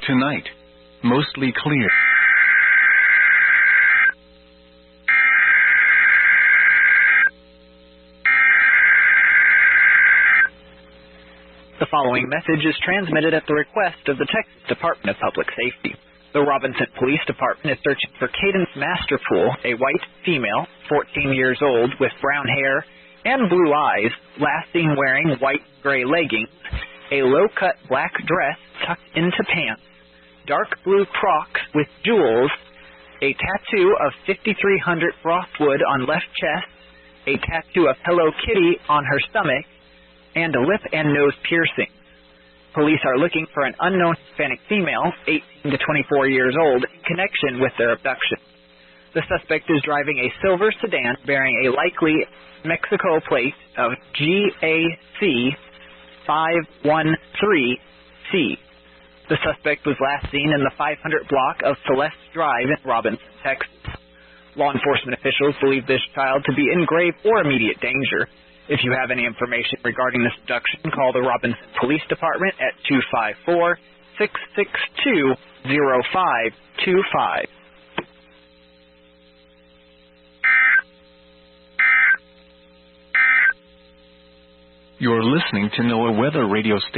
Tonight, mostly clear. The following message is transmitted at the request of the Texas Department of Public Safety. The Robbinson Police Department is searching for Cadence Masterpool, a white female, 14 years old, with brown hair and blue eyes, last seen wearing white and gray leggings, a low-cut black dress tucked into pants, dark blue Crocs with jewels, a tattoo of 5300 BRAUSWOOD on left chest, a tattoo of Hello Kitty on her stomach, and a lip and nose piercing. Police are looking for an unknown Hispanic female, 18 to 24 years old, in connection with their abduction. The suspect is driving a silver sedan bearing a likely Mexico plate of GAC 513C. The suspect was last seen in the 500 block of Celeste Drive in Robbinson, Texas. Law enforcement officials believe this child to be in grave or immediate danger. If you have any information regarding this abduction, call the Robbinson Police Department at 254-662-0525. You're listening to NOAA Weather Radio Station.